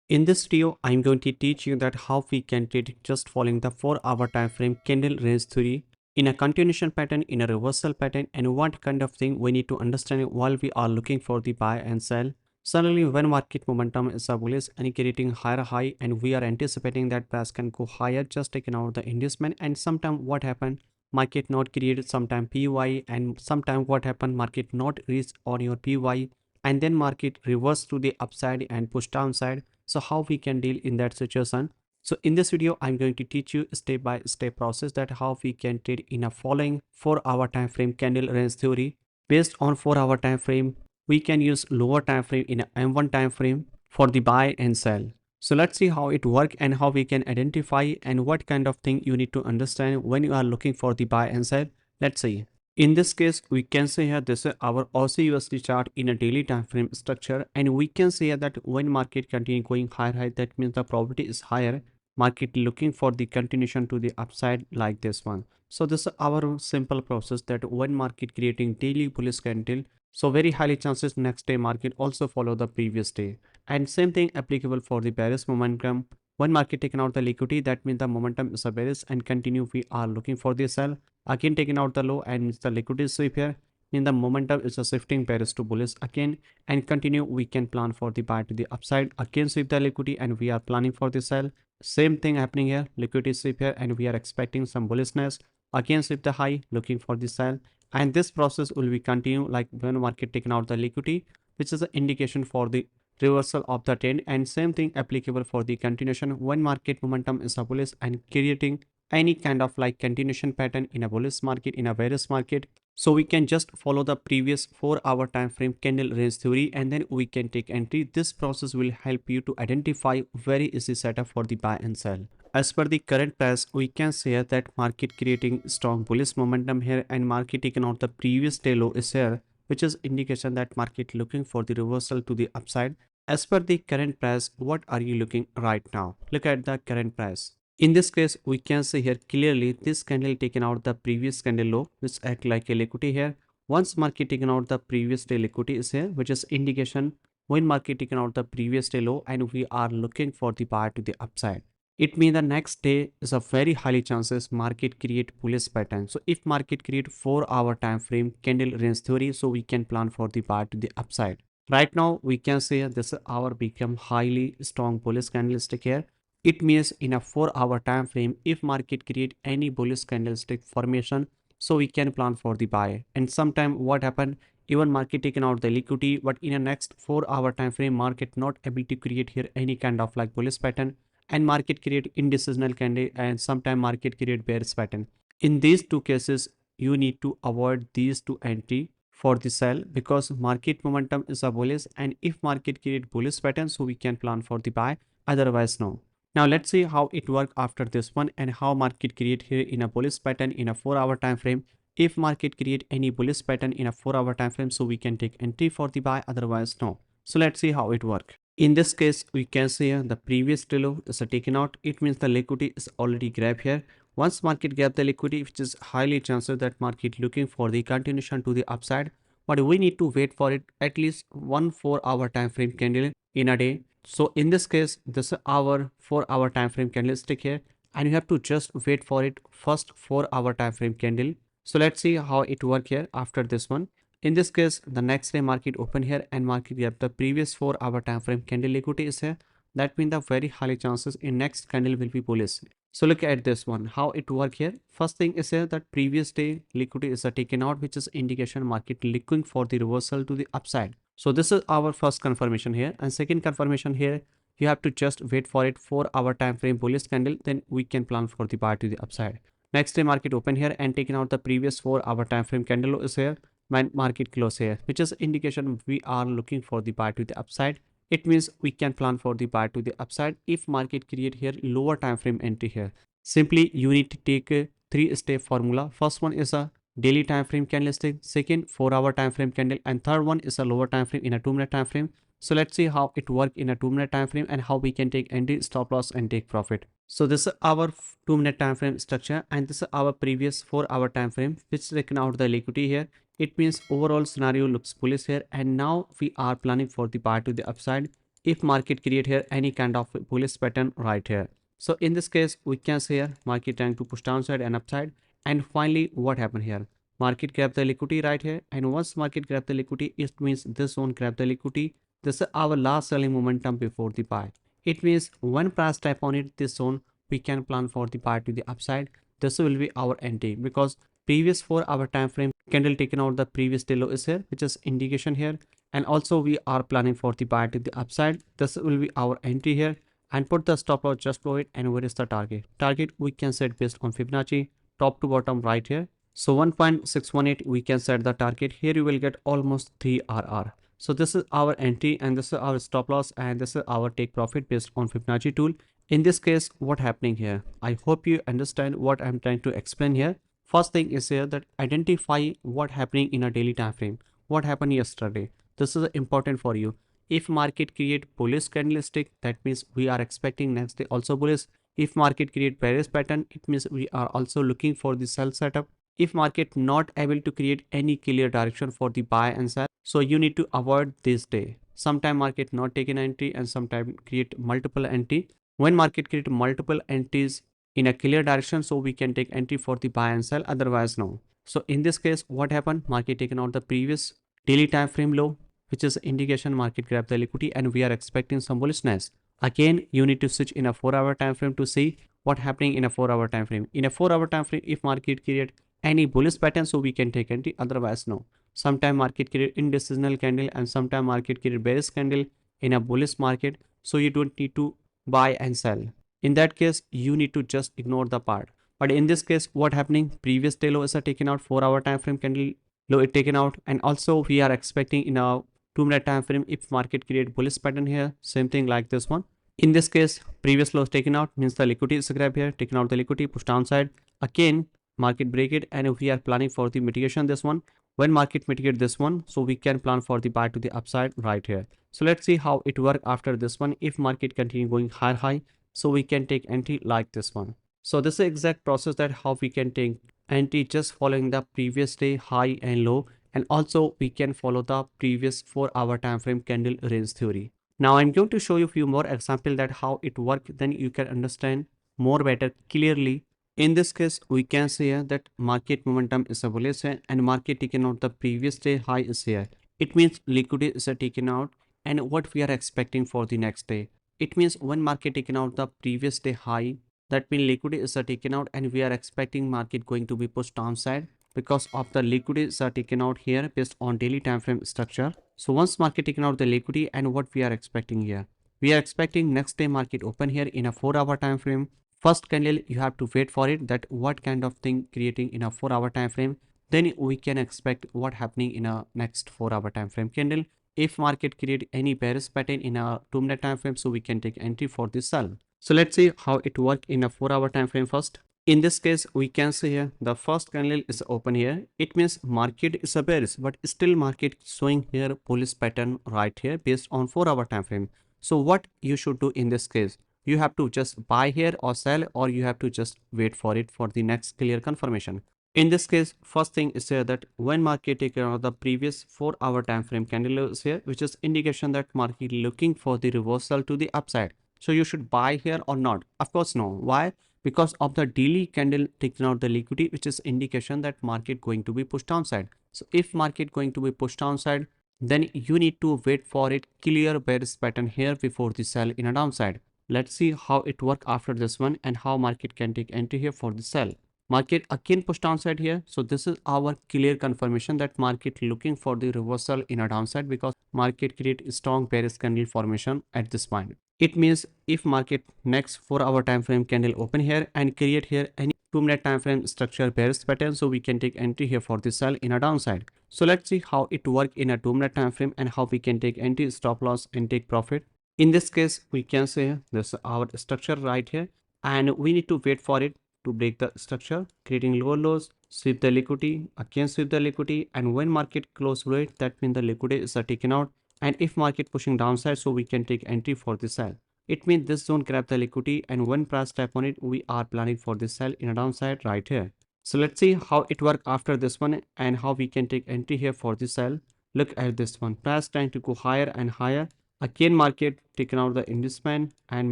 In this video, I'm going to teach you that how we can trade just following the 4-hour time frame candle range theory in a continuation pattern, in a reversal pattern, and what kind of thing we need to understand while we are looking for the buy and sell. Suddenly, when market momentum is bullish and creating higher high, and we are anticipating that price can go higher, just taking out the inducement, and sometime what happened, market not created sometime PY, and sometime what happened, market not reach on your PY, and then market reverse to the upside and push downside. So how we can deal in that situation? So in this video, I'm going to teach you step by step process that how we can trade in a following 4-hour time frame candle range theory. Based on 4-hour time frame, we can use lower time frame in a M1 time frame for the buy and sell. So let's see how it works and how we can identify and what kind of thing you need to understand when you are looking for the buy and sell. Let's see. In this case, we can say here this is our Aussie USD chart in a daily time frame structure, and we can say that when market continue going higher, that means the probability is higher. Market looking for the continuation to the upside like this one. So this is our simple process that when market creating daily bullish candle, so very highly chances next day market also follow the previous day. And same thing applicable for the bearish momentum. When market taken out the liquidity, that means the momentum is a bearish and continue we are looking for the sell. Again taking out the low and the liquidity sweep here. In the momentum is a shifting bearish to bullish again and continue. We can plan for the buy to the upside. Again sweep the liquidity and we are planning for the sell. Same thing happening here. Liquidity sweep here and we are expecting some bullishness. Again sweep the high, looking for the sell. And this process will be continue like when market taking out the liquidity, which is an indication for the reversal of the trend, and same thing applicable for the continuation when market momentum is a bullish and creating any kind of like continuation pattern in a bullish market, in a bearish market. So we can just follow the previous 4-hour time frame candle range theory and then we can take entry. This process will help you to identify very easy setup for the buy and sell. As per the current price, we can say that market creating strong bullish momentum here and market taking out the previous day low is here, which is indication that market looking for the reversal to the upside. As per the current price, what are you looking right now? Look at the current price. In this case, we can see here clearly this candle taken out the previous candle low, which act like a liquidity here. Once market taken out the previous day liquidity is here, which is indication when market taken out the previous day low and we are looking for the buy to the upside. It means the next day is a very highly chances market create bullish pattern. So if market create 4-hour time frame candle range theory, so we can plan for the buy to the upside. Right now, we can say this hour become highly strong bullish candlestick here. It means in a 4-hour time frame, if market create any bullish candlestick formation, so we can plan for the buy. And sometime what happened, even market taken out the liquidity, but in a next 4-hour time frame, market not able to create here any kind of like bullish pattern, and market create indecisional candle, and sometime market create bearish pattern. In these two cases, you need to avoid these two entry for the sell because market momentum is a bullish, and if market create bullish pattern, so we can plan for the buy, otherwise no. Now let's see how it work after this one and how market create here in a bullish pattern in a 4-hour time frame. If market create any bullish pattern in a 4-hour time frame, so we can take entry for the buy, otherwise no. So let's see how it work. In this case, we can see the previous low is taken out. It means the liquidity is already grabbed here. Once market grab the liquidity, which is highly chances that market looking for the continuation to the upside, but we need to wait for it at least 1 4-hour time frame candle in a day. So in this case, this is our 4-hour time frame candlestick here, and you have to just wait for it first 4-hour time frame candle. So let's see how it work here after this one. In this case, the next day market open here and market gap the previous 4-hour time frame candle liquidity is here. That means the very highly chances in next candle will be bullish. So look at this one, how it work here. First thing is here that previous day liquidity is taken out, which is indication market looking for the reversal to the upside. So this is our first confirmation here, and second confirmation here, you have to just wait for it 4-hour time frame bullish candle, then we can plan for the buy to the upside. Next day market open here and taken out the previous 4-hour time frame candle is here. Market close here, which is indication we are looking for the buy to the upside. It means we can plan for the buy to the upside if market create here lower time frame entry here. Simply you need to take a 3-step formula. First one is a daily time frame candlestick, second 4-hour time frame candle, and third one is a lower time frame in a 2-minute time frame. So let's see how it work in a 2-minute time frame and how we can take entry, stop loss, and take profit. So this is our 2-minute time frame structure, and this is our previous 4-hour time frame, which taken out the liquidity here. It means overall scenario looks bullish here, and now we are planning for the buy to the upside. if market create here any kind of bullish pattern right here. So in this case, we can say here market trying to push downside and upside. And finally, what happened here? Market grab the liquidity right here. And once market grab the liquidity, it means this zone grab the liquidity. This is our last selling momentum before the buy. It means when price tap on it, this zone, we can plan for the buy to the upside. This will be our entry because previous 4 hour time frame candle taken out the previous day low is here, which is indication here. And also we are planning for the buy to the upside. This will be our entry here, and put the stop loss just below it. And where is the target we can set based on Fibonacci top to bottom right here. So 1.618 we can set the target here. You will get almost 3 RR. So this is our entry and this is our stop loss and this is our take profit based on Fibonacci tool. In this case, what happening here? I hope you understand what I'm trying to explain here. First thing is here that identify what happening in a daily time frame. What happened yesterday? This is important for you. If market create bullish candlestick, that means we are expecting next day also bullish. If market create bearish pattern, it means we are also looking for the sell setup. If market not able to create any clear direction for the buy and sell, so you need to avoid this day. Sometime market not take an entry and sometime create multiple entry. When market create multiple entries in a clear direction, so we can take entry for the buy and sell, otherwise no. So in this case, what happened? Market taken out the previous daily time frame low, which is indication market grab the liquidity and we are expecting some bullishness. Again, you need to switch in a 4 hour time frame to see what happening in a 4 hour time frame. In a 4 hour time frame, if market create any bullish pattern, so we can take entry, otherwise no. Sometime market create indecisional candle and sometime market create bearish candle in a bullish market, so you don't need to buy and sell. In that case, you need to just ignore the part. But in this case, what happening? Previous day low is taken out, 4 hour time frame candle low it taken out, and also we are expecting in a 2 minute time frame if market create bullish pattern here, same thing like this one. In this case, previous lows taken out means the liquidity is grab here, taken out the liquidity, push downside. Again, market break it and we are planning for the mitigation this one. When market mitigate this one, so we can plan for the buy to the upside right here. So let's see how it work after this one. If market continue going high, so we can take entry like this one. So this is the exact process that how we can take entry just following the previous day high and low, and also we can follow the previous 4 hour time frame candle range theory. Now I'm going to show you a few more examples that how it works, then you can understand more better clearly. In this case, we can say that market momentum is a bullish and market taken out the previous day high is here. It means liquidity is taken out, and what we are expecting for the next day. It means when market taken out the previous day high, that means liquidity is taken out and we are expecting market going to be pushed downside because of the liquidity is taken out here based on daily time frame structure. So once market taken out the liquidity, and what we are expecting here, we are expecting next day market open here in a 4 hour time frame. First candle you have to wait for it, that what kind of thing creating in a 4 hour time frame, then we can expect what happening in a next 4 hour time frame candle. If market create any bearish pattern in a 2 minute time frame, so we can take entry for this sell. So let's see how it work in a 4 hour time frame first. In this case, we can see here the first candle is open here. It means market is a bearish, but still market showing here bullish pattern right here based on 4 hour time frame. So what you should do in this case, you have to just buy here or sell, or you have to just wait for it for the next clear confirmation. In this case, first thing is here that when market take out the previous 4 hour time frame candle is here, which is indication that market looking for the reversal to the upside. So you should buy here or not? Of course no. Why? Because of the daily candle taking out the liquidity, which is indication that market going to be pushed downside. So if market going to be pushed downside, then you need to wait for it clear bearish pattern here before the sell in a downside. Let's see how it work after this one and how market can take entry here for the sell. Market again push downside here. So this is our clear confirmation that market looking for the reversal in a downside because market create strong bearish candle formation at this point. It means if market next 4 hour time frame candle open here and create here any 2 minute time frame structure bearish pattern, so we can take entry here for the sell in a downside. So let's see how it work in a 2 minute time frame and how we can take entry, stop loss and take profit. In this case, we can say this is our structure right here, and we need to wait for it to break the structure, creating lower lows, sweep the liquidity, again sweep the liquidity, and when market close below it, that means the liquidity is taken out. And if market pushing downside, so we can take entry for the sell. It means this zone grab the liquidity, and when price tap on it, we are planning for the sell in a downside right here. So let's see how it work after this one and how we can take entry here for the sell. Look at this one, price trying to go higher and higher, Again, market taken out the investment and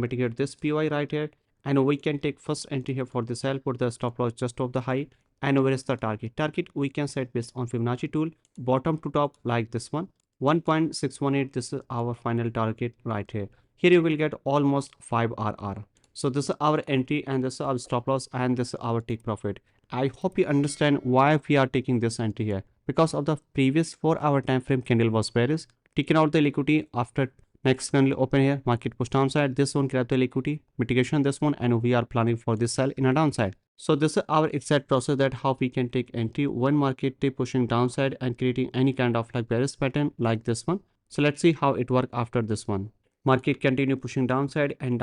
mitigate this PY right here. And we can take first entry here for the sell, put the stop loss just off the high. And where is the target? Target we can set based on Fibonacci tool, bottom to top like this one. 1.618, this is our final target right here. Here you will get almost 5 RR. So this is our entry and this is our stop loss and this is our take profit. I hope you understand why we are taking this entry here. Because of the previous 4-hour time frame candle was bearish, taking out the liquidity after next candle open here, market push downside, this one grab the liquidity, mitigation this one, and we are planning for this sell in a downside. So this is our exact process that how we can take entry when market take pushing downside and creating any kind of like bearish pattern like this one. So let's see how it work after this one. Market continue pushing downside and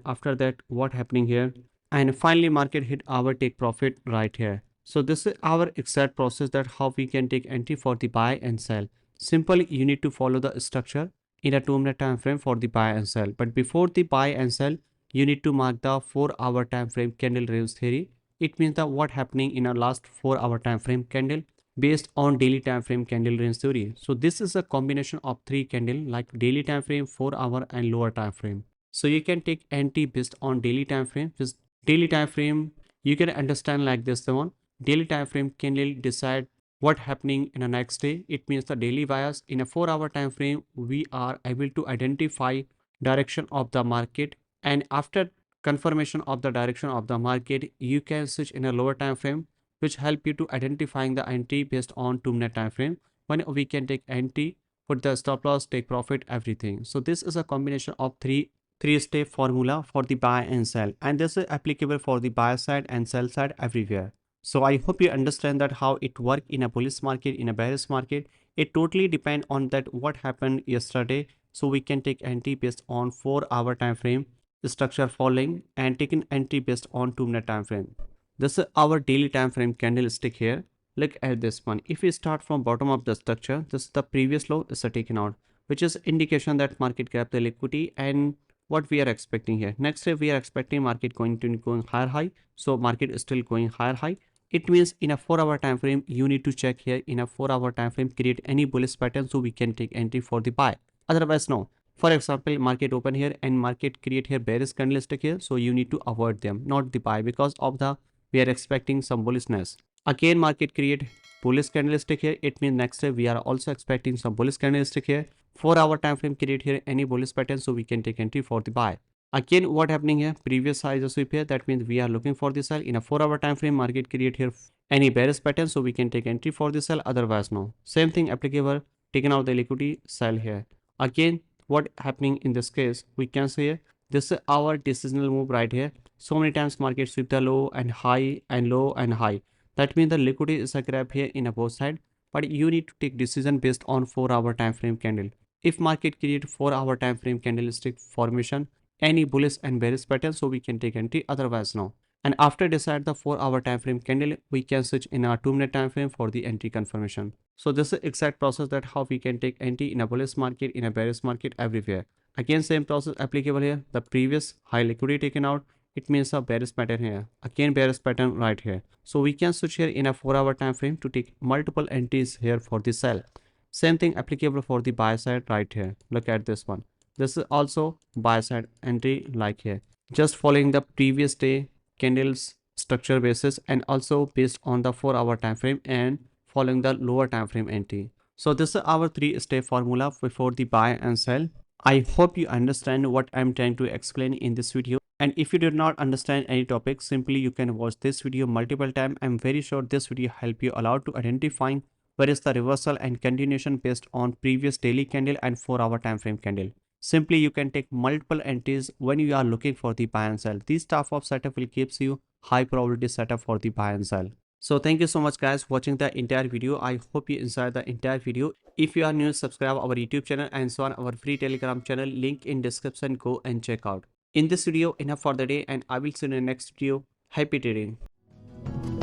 after that what happening here, and finally market hit our take profit right here. So this is our exact process that how we can take entry for the buy and sell. Simply you need to follow the structure in a 2-minute time frame for the buy and sell, but before the buy and sell you need to mark the 4-hour time frame candle range theory. It means that what happening in a last 4-hour time frame candle based on daily time frame candle range theory. So this is a combination of 3 candle like daily time frame, 4-hour and lower time frame. So you can take entry based on daily time frame. Just daily time frame you can understand like this the one. Daily time frame candle decide what happening in the next day. It means the daily bias in a 4-hour time frame we are able to identify direction of the market, and after confirmation of the direction of the market you can switch in a lower time frame which help you to identifying the entry based on 2-minute time frame. When we can take entry, put the stop loss, take profit, everything. So this is a combination of three-step formula for the buy and sell, and this is applicable for the buy side and sell side everywhere. So I hope you understand that how it work in a bullish market, in a bearish market. It totally depend on that what happened yesterday. So we can take entry based on 4-hour time frame structure falling and taking entry based on 2-minute time frame. This is our daily time frame candlestick here. Look at this one. If we start from bottom of the structure, this is the previous low is taken out, which is indication that market grab the liquidity and what we are expecting here. Next day we are expecting market going to going higher high. So market is still going higher high. It means in a 4-hour time frame you need to check here in a 4-hour time frame create any bullish pattern so we can take entry for the buy. Otherwise no. For example, market open here and market create here bearish candlestick here, so you need to avoid them, not the buy, because of the we are expecting some bullishness. Again market create bullish candlestick here, it means next day we are also expecting some bullish candlestick here. 4-hour time frame create here any bullish pattern so we can take entry for the buy. Again what happening here, previous high is a sweep here, that means we are looking for the sell. In a 4-hour time frame market create here any bearish pattern so we can take entry for the sell, otherwise no. Same thing applicable, taken out the liquidity, sell here. Again what happening in this case, we can say this is our decisional move right here. So many times market sweep the low and high and low and high, that means the liquidity is a grab here in a both side, but you need to take decision based on 4-hour time frame candle. If market create 4-hour time frame candlestick formation any bullish and bearish pattern so we can take entry, otherwise no. And after decide the 4-hour time frame candle we can switch in a 2-minute time frame for the entry confirmation. So this is exact process that how we can take entry in a bullish market, in a bearish market, everywhere. Again same process applicable here. The previous high liquidity taken out, it means a bearish pattern here. Again bearish pattern right here. So we can switch here in a 4-hour time frame to take multiple entries here for the sell. Same thing applicable for the buy side right here. Look at this one. This is also buy side entry like here. Just following the previous day candles structure basis and also based on the 4-hour time frame and following the lower time frame entry. So this is our 3-step formula before the buy and sell. I hope you understand what I'm trying to explain in this video. And if you did not understand any topic, simply you can watch this video multiple times. I'm very sure this video help you a lot to identifying where is the reversal and continuation based on previous daily candle and 4-hour time frame candle. Simply you can take multiple entries when you are looking for the buy and sell. This type of setup will gives you high probability setup for the buy and sell. So thank you so much guys watching the entire video. I hope you enjoyed the entire video. If you are new, subscribe our YouTube channel and so on our free Telegram channel, link in description, go and check out. In this video enough for the day and I will see you in the next video. Happy trading.